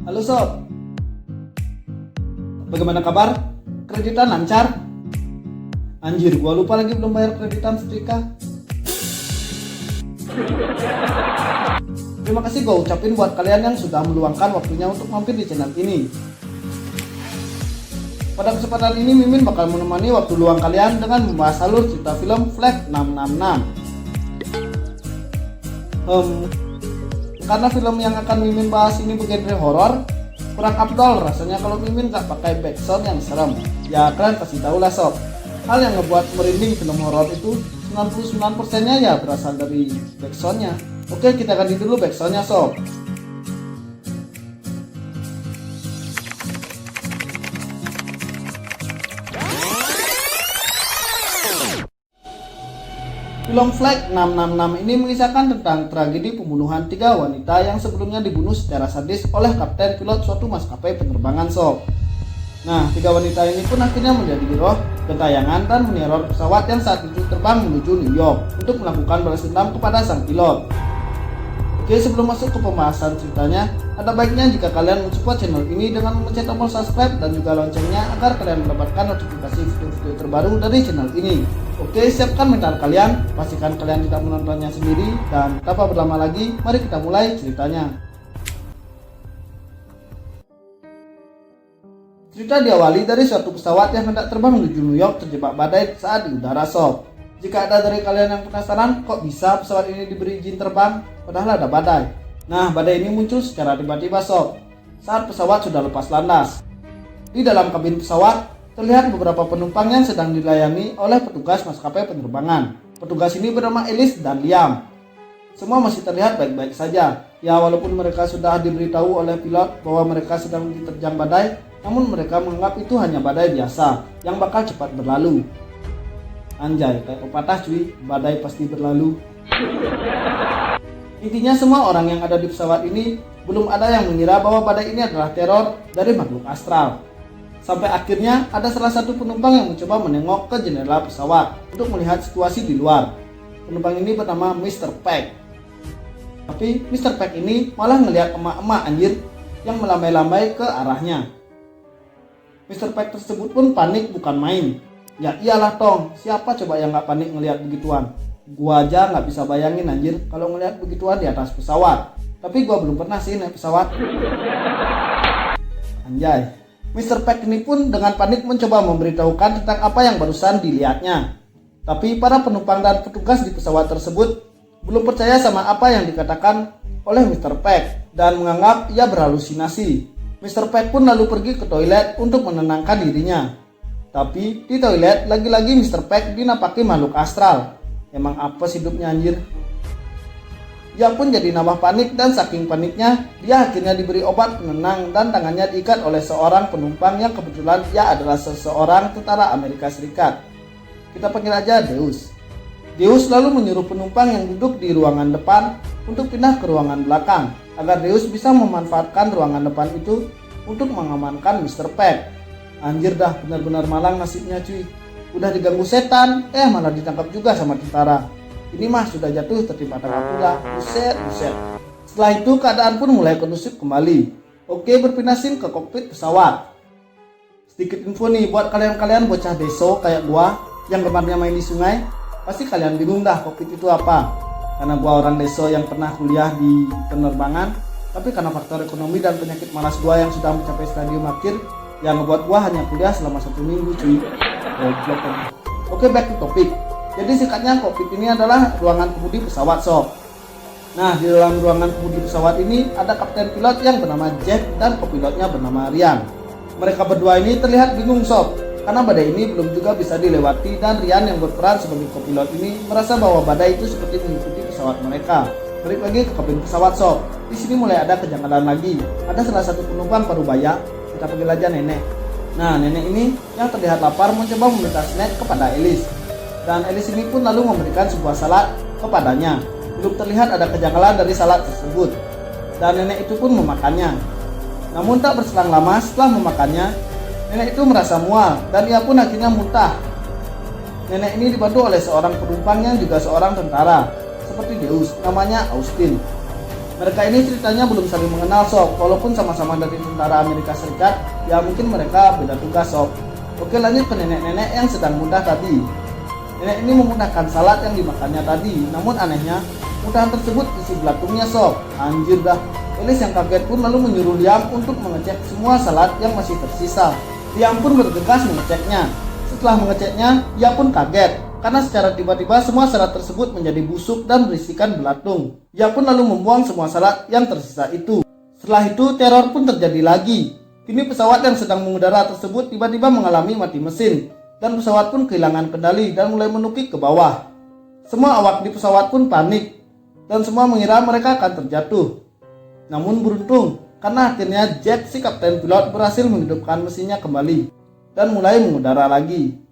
Halo sob, bagaimana kabar? Kreditan lancar? Anjir, gua lupa lagi belum bayar kreditan setrika. Terima kasih gua ucapin buat kalian yang sudah meluangkan waktunya untuk mampir di channel ini. Pada kesempatan ini Mimin bakal menemani waktu luang kalian dengan membahas alur cerita film Flag 666. Karena film yang akan Mimin bahas ini bergenre horor, kurang afdol rasanya kalau Mimin gak pakai backsound yang serem. Ya kalian pasti tahu lah sob, hal yang ngebuat merinding film horor itu 99%-nya ya berasal dari backsoundnya. Oke, kita ganti dulu backsoundnya sob. Film Flag 666 ini mengisahkan tentang tragedi pembunuhan 3 wanita yang sebelumnya dibunuh secara sadis oleh kapten pilot suatu maskapai penerbangan sob. Nah, 3 wanita ini pun akhirnya menjadi roh gentayangan dan meneror pesawat yang saat itu terbang menuju New York untuk melakukan balas dendam kepada sang pilot. Oke, sebelum masuk ke pembahasan ceritanya, ada baiknya jika kalian mensupport channel ini dengan memencet tombol subscribe dan juga loncengnya agar kalian mendapatkan notifikasi video-video terbaru dari channel ini. Oke, siapkan mental kalian, pastikan kalian tidak menontonnya sendiri, dan tanpa berlama lagi, mari kita mulai ceritanya. Cerita diawali dari suatu pesawat yang hendak terbang menuju New York terjebak badai saat di udara sob. Jika ada dari kalian yang penasaran kok bisa pesawat ini diberi izin terbang padahal ada badai. Nah, badai ini muncul secara tiba-tiba sob saat pesawat sudah lepas landas. Di dalam kabin pesawat terlihat beberapa penumpang yang sedang dilayani oleh petugas maskapai penerbangan. Petugas ini bernama Elise dan Liam. Semua masih terlihat baik-baik saja. Ya, walaupun mereka sudah diberitahu oleh pilot bahwa mereka sedang diterjang badai, namun mereka menganggap itu hanya badai biasa yang bakal cepat berlalu. Anjay, kayak pepatah cuy, badai pasti berlalu. Intinya semua orang yang ada di pesawat ini belum ada yang mengira bahwa badai ini adalah teror dari makhluk astral. Sampai akhirnya ada salah satu penumpang yang mencoba menengok ke jendela pesawat untuk melihat situasi di luar. Penumpang ini bernama Mr. Peck. Tapi Mr. Peck ini malah ngelihat emak-emak anjir yang melambai-lambai ke arahnya. Mr. Peck tersebut pun panik bukan main. Ya iyalah tong, siapa coba yang gak panik ngelihat begituan? Gua aja gak bisa bayangin anjir kalau ngelihat begituan di atas pesawat. Tapi gua belum pernah sih naik pesawat. Anjay. Mr. Peck ini pun dengan panik mencoba memberitahukan tentang apa yang barusan dilihatnya. Tapi para penumpang dan petugas di pesawat tersebut belum percaya sama apa yang dikatakan oleh Mr. Peck dan menganggap ia berhalusinasi. Mr. Peck pun lalu pergi ke toilet untuk menenangkan dirinya. Tapi di toilet lagi-lagi Mr. Peck dinapaki makhluk astral. Emang apa sih hidupnya anjir? Dia pun jadi nambah panik dan saking paniknya dia akhirnya diberi obat penenang dan tangannya diikat oleh seorang penumpang yang kebetulan dia adalah seseorang tentara Amerika Serikat. Kita panggil aja Deus. Deus lalu menyuruh penumpang yang duduk di ruangan depan untuk pindah ke ruangan belakang agar Deus bisa memanfaatkan ruangan depan itu untuk mengamankan Mr. Peck. Anjir dah, benar-benar malang nasibnya cuy. Udah diganggu setan, malah ditangkap juga sama tentara. Ini mah sudah jatuh tertimpa tangkap pula. Buset. Setelah itu keadaan pun mulai kondusif kembali. Oke, berpindah ke kokpit pesawat. Sedikit info nih buat kalian-kalian bocah deso kayak gua yang gemarnya main di sungai. Pasti kalian bingung dah kokpit itu apa. Karena gua orang deso yang pernah kuliah di penerbangan, tapi karena faktor ekonomi dan penyakit malas gua yang sudah mencapai stadium akhir, yang ngebuat gua hanya kuliah selama 1 minggu cuy. Oke, back to topic. Jadi singkatnya kokpit ini adalah ruangan kemudi pesawat sob. Nah, di dalam ruangan kemudi pesawat ini ada kapten pilot yang bernama Jack dan kopilotnya bernama Ryan. Mereka berdua ini terlihat bingung sob, karena badai ini belum juga bisa dilewati dan Ryan yang berperan sebagai kopilot ini merasa bahwa badai itu seperti mengikuti pesawat mereka. Balik lagi ke kabin pesawat sob. Di sini mulai ada kejanggalan lagi. Ada salah satu penumpang parubaya, kita panggil aja nenek. Nah, nenek ini yang terlihat lapar mencoba meminta snack kepada Elise. Dan Elise ini pun lalu memberikan sebuah salad kepadanya. Belum terlihat ada kejanggalan dari salad tersebut. Dan nenek itu pun memakannya. Namun tak berselang lama setelah memakannya, nenek itu merasa mual dan ia pun akhirnya muntah. Nenek ini dibantu oleh seorang penumpang yang juga seorang tentara, seperti Deus, namanya Austin. Mereka ini ceritanya belum saling mengenal sob, walaupun sama-sama dari tentara Amerika Serikat, ya mungkin mereka beda tugas sob. Oke, lanjut ke nenek-nenek yang sedang muntah tadi. Nenek ini memudahkan salad yang dimakannya tadi, namun anehnya mudahan tersebut isi belatungnya sob. Anjir dah. Elis yang kaget pun lalu menyuruh Liam untuk mengecek semua salad yang masih tersisa. Liam pun bergegas mengeceknya. Setelah mengeceknya, ia pun kaget karena secara tiba-tiba semua salad tersebut menjadi busuk dan berisikan belatung. Ia pun lalu membuang semua salad yang tersisa itu. Setelah itu teror pun terjadi lagi. Kini pesawat yang sedang mengudara tersebut tiba-tiba mengalami mati mesin dan pesawat pun kehilangan kendali dan mulai menukik ke bawah. Semua awak di pesawat pun panik dan semua mengira mereka akan terjatuh. Namun beruntung karena akhirnya Jack si kapten pilot berhasil menghidupkan mesinnya kembali dan mulai mengudara lagi.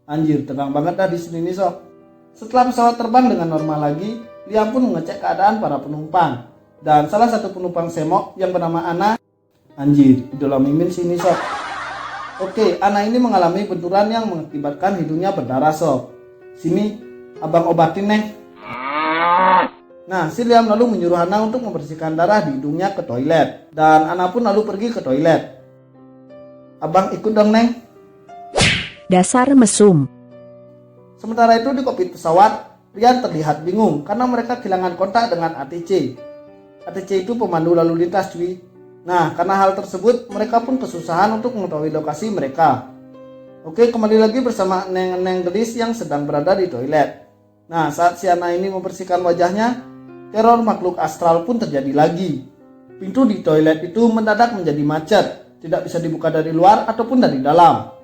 Anjir, tegang banget dah di sini nih sob. Setelah pesawat terbang dengan normal lagi, Liam pun mengecek keadaan para penumpang. Dan salah satu penumpang semok yang bernama Anna. Anjir, idola Mimin sini sob. Oke, Anna ini mengalami benturan yang mengakibatkan hidungnya berdarah sob. Sini, abang obatin neng. Nah, si Liam lalu menyuruh Anna untuk membersihkan darah di hidungnya ke toilet. Dan Anna pun lalu pergi ke toilet. Abang ikut dong neng. Dasar mesum. Sementara itu di kokpit pesawat, Rian terlihat bingung karena mereka kehilangan kontak dengan ATC. ATC itu pemandu lalu lintas cuy. Nah, karena hal tersebut mereka pun kesusahan untuk mengetahui lokasi mereka. Oke, kembali lagi bersama Neng Gelis yang sedang berada di toilet. Nah, saat si Anna ini membersihkan wajahnya, teror makhluk astral pun terjadi lagi. Pintu di toilet itu mendadak menjadi macet, tidak bisa dibuka dari luar ataupun dari dalam.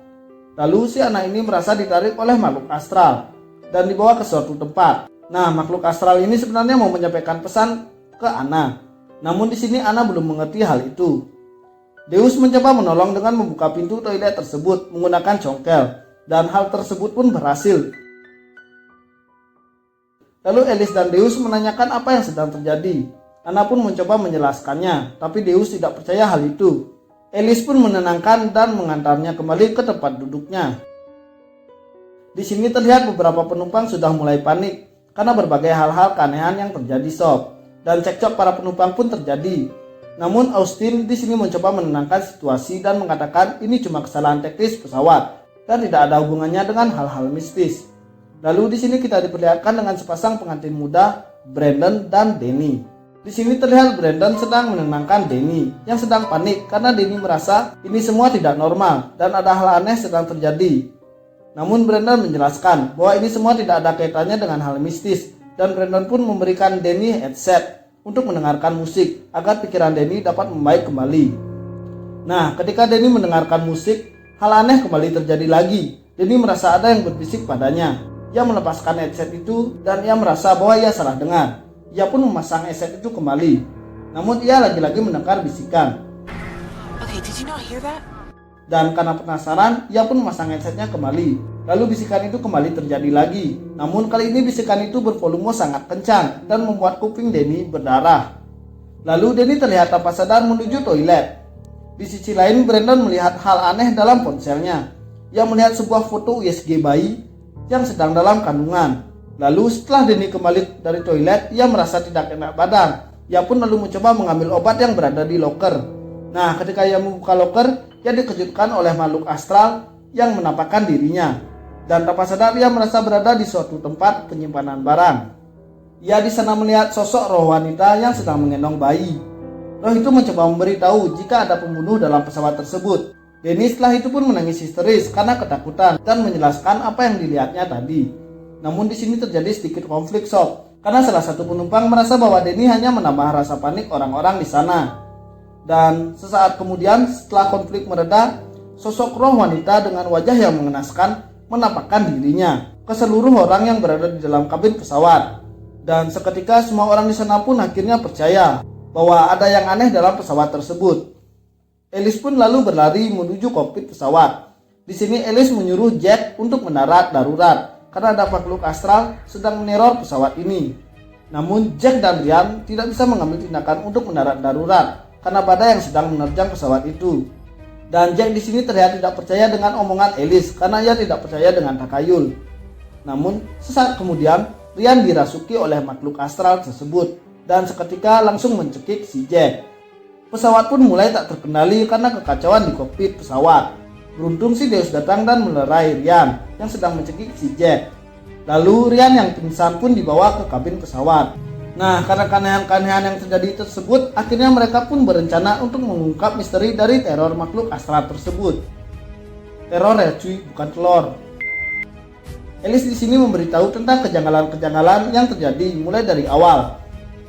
Lalu si Anna ini merasa ditarik oleh makhluk astral dan dibawa ke suatu tempat. Nah, makhluk astral ini sebenarnya mau menyampaikan pesan ke Anna. Namun di sini Anna belum mengerti hal itu. Deus mencoba menolong dengan membuka pintu toilet tersebut menggunakan congkel dan hal tersebut pun berhasil. Lalu Elis dan Deus menanyakan apa yang sedang terjadi. Anna pun mencoba menjelaskannya, tapi Deus tidak percaya hal itu. Elis pun menenangkan dan mengantarnya kembali ke tempat duduknya. Di sini terlihat beberapa penumpang sudah mulai panik karena berbagai hal-hal keanehan yang terjadi sob, dan cekcok para penumpang pun terjadi. Namun Austin di sini mencoba menenangkan situasi dan mengatakan ini cuma kesalahan teknis pesawat dan tidak ada hubungannya dengan hal-hal mistis. Lalu di sini kita diperlihatkan dengan sepasang pengantin muda, Brandon dan Danny. Di sini terlihat Brandon sedang menenangkan Danny yang sedang panik karena Danny merasa ini semua tidak normal dan ada hal aneh sedang terjadi. Namun Brandon menjelaskan bahwa ini semua tidak ada kaitannya dengan hal mistis dan Brandon pun memberikan Danny headset untuk mendengarkan musik agar pikiran Danny dapat membaik kembali. Nah, ketika Danny mendengarkan musik, hal aneh kembali terjadi lagi. Danny merasa ada yang berbisik padanya. Ia melepaskan headset itu dan ia merasa bahwa ia salah dengar. Ia pun memasang headset itu kembali. Namun ia lagi-lagi mendengar bisikan. Okay, did you not hear that? Dan karena penasaran, ia pun memasang headsetnya kembali. Lalu bisikan itu kembali terjadi lagi. Namun kali ini bisikan itu bervolume sangat kencang dan membuat kuping Danny berdarah. Lalu Danny terlihat tanpa sadar menuju toilet. Di sisi lain, Brandon melihat hal aneh dalam ponselnya. Ia melihat sebuah foto USG bayi yang sedang dalam kandungan. Lalu setelah Danny kembali dari toilet, ia merasa tidak enak badan. Ia pun lalu mencoba mengambil obat yang berada di loker. Nah, ketika ia membuka loker, ia dikejutkan oleh makhluk astral yang menampakkan dirinya. Dan tanpa sadar ia merasa berada di suatu tempat penyimpanan barang. Ia di sana melihat sosok roh wanita yang sedang menggendong bayi. Roh itu mencoba memberitahu jika ada pembunuh dalam pesawat tersebut. Danny setelah itu pun menangis histeris karena ketakutan dan menjelaskan apa yang dilihatnya tadi. Namun di sini terjadi sedikit konflik sob, karena salah satu penumpang merasa bahwa Danny hanya menambah rasa panik orang-orang di sana. Dan sesaat kemudian setelah konflik mereda, sosok roh wanita dengan wajah yang mengenaskan menampakkan dirinya ke seluruh orang yang berada di dalam kabin pesawat. Dan seketika semua orang di sana pun akhirnya percaya bahwa ada yang aneh dalam pesawat tersebut. Elis pun lalu berlari menuju kokpit pesawat. Di sini Elis menyuruh Jack untuk mendarat darurat karena ada makhluk astral sedang meneror pesawat ini. Namun Jack dan Ryan tidak bisa mengambil tindakan untuk mendarat darurat karena badai yang sedang menerjang pesawat itu. Dan Jack di sini terlihat tidak percaya dengan omongan Elis karena ia tidak percaya dengan takayul. Namun sesaat kemudian Ryan dirasuki oleh makhluk astral tersebut. dan seketika langsung mencekik si Jack. Pesawat pun mulai tak terkendali karena kekacauan di kokpit pesawat. Beruntung si Deus datang dan melerai Ryan yang sedang mencekik si Jack. Lalu Ryan yang pingsan pun dibawa ke kabin pesawat. Nah, karena keanehan-keanehan yang terjadi tersebut, akhirnya mereka pun berencana untuk mengungkap misteri dari teror makhluk astral tersebut. Teror ya cuy, bukan telur. Alice di sini memberitahu tentang kejanggalan-kejanggalan yang terjadi mulai dari awal.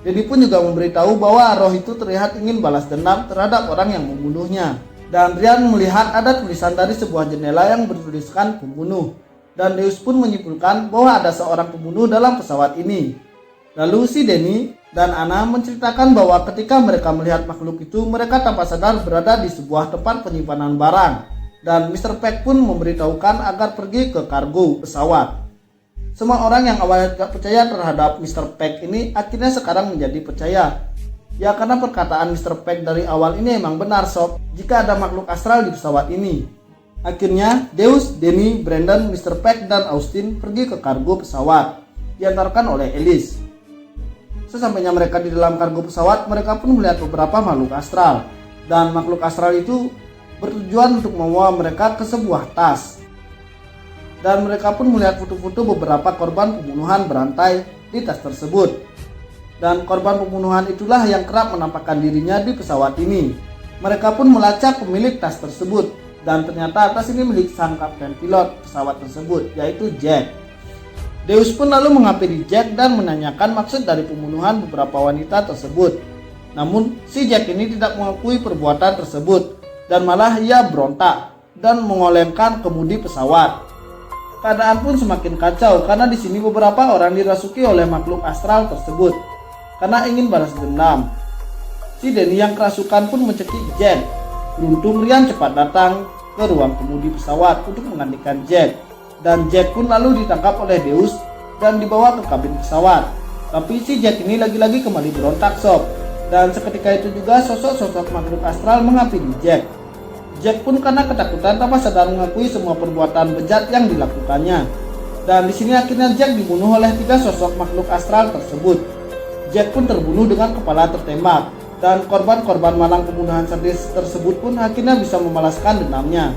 Denny pun juga memberitahu bahwa roh itu terlihat ingin balas dendam terhadap orang yang membunuhnya. Dan Ryan melihat ada tulisan dari sebuah jendela yang bertuliskan pembunuh. Dan Deus pun menyimpulkan bahwa ada seorang pembunuh dalam pesawat ini. Lalu si Denny dan Anna menceritakan bahwa ketika mereka melihat makhluk itu, mereka tanpa sadar berada di sebuah tempat penyimpanan barang. Dan Mr. Peck pun memberitahukan agar pergi ke kargo pesawat. Semua orang yang awalnya tidak percaya terhadap Mr. Peck ini akhirnya sekarang menjadi percaya. Ya karena perkataan Mr. Peck dari awal ini emang benar sob, jika ada makhluk astral di pesawat ini. Akhirnya Deus, Denny, Brandon, Mr. Peck, dan Austin pergi ke kargo pesawat, diantarkan oleh Alice. Sesampainya mereka di dalam kargo pesawat, mereka pun melihat beberapa makhluk astral. Dan makhluk astral itu bertujuan untuk membawa mereka ke sebuah tas. Dan mereka pun melihat foto-foto beberapa korban pembunuhan berantai di tas tersebut. Dan korban pembunuhan itulah yang kerap menampakkan dirinya di pesawat ini. Mereka pun melacak pemilik tas tersebut. Dan ternyata tas ini milik sang kapten pilot pesawat tersebut, yaitu Jack. Deus pun lalu menghampiri Jack dan menanyakan maksud dari pembunuhan beberapa wanita tersebut. Namun si Jack ini tidak mengakui perbuatan tersebut dan malah ia berontak dan mengolengkan kemudi pesawat. Keadaan pun semakin kacau karena di sini beberapa orang dirasuki oleh makhluk astral tersebut karena ingin balas dendam. Si Denny yang kerasukan pun mencekik Jack. Beruntung Ryan cepat datang ke ruang kemudi pesawat untuk menggantikan Jack. Dan Jack pun lalu ditangkap oleh Deus dan dibawa ke kabin pesawat. Tapi si Jack ini lagi-lagi kembali berontak sob. Dan seketika itu juga sosok-sosok makhluk astral menghampiri Jack. Jack pun karena ketakutan tanpa sadar mengakui semua perbuatan bejat yang dilakukannya. Dan di sini akhirnya Jack dibunuh oleh 3 sosok makhluk astral tersebut. Jack pun terbunuh dengan kepala tertembak. Dan korban-korban malang pembunuhan sadis tersebut pun akhirnya bisa membalaskan dendamnya.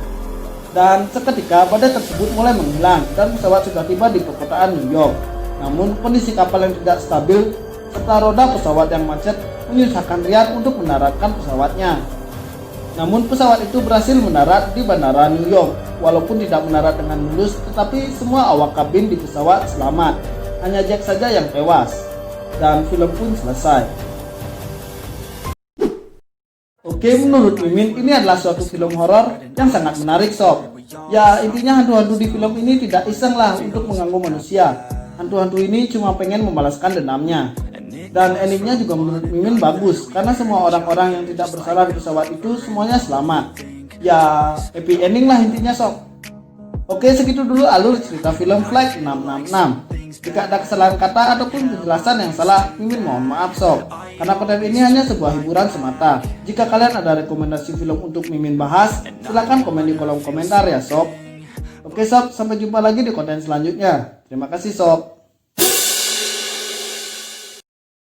Dan seketika badai tersebut mulai menghilang dan pesawat sudah tiba di perkotaan New York. Namun kondisi kapal yang tidak stabil serta roda pesawat yang macet menyusahkan Ryan untuk mendaratkan pesawatnya. Namun pesawat itu berhasil mendarat di bandara New York. Walaupun tidak mendarat dengan mulus, tetapi semua awak kabin di pesawat selamat. Hanya Jack saja yang tewas. Dan film pun selesai. Oke, menurut Mimin ini adalah suatu film horor yang sangat menarik sob. Ya intinya hantu-hantu di film ini tidak iseng lah untuk mengganggu manusia. Hantu-hantu ini cuma pengen membalaskan dendamnya. Dan endingnya juga menurut Mimin bagus karena semua orang-orang yang tidak bersalah di pesawat itu semuanya selamat. Ya happy ending lah intinya sob. Oke, segitu dulu alur cerita film Flight 666. Jika ada kesalahan kata ataupun penjelasan yang salah, Mimin mohon maaf sob. Karena konten ini hanya sebuah hiburan semata. Jika kalian ada rekomendasi film untuk Mimin bahas, silahkan komen di kolom komentar ya sob. Oke sob, sampai jumpa lagi di konten selanjutnya. Terima kasih sob.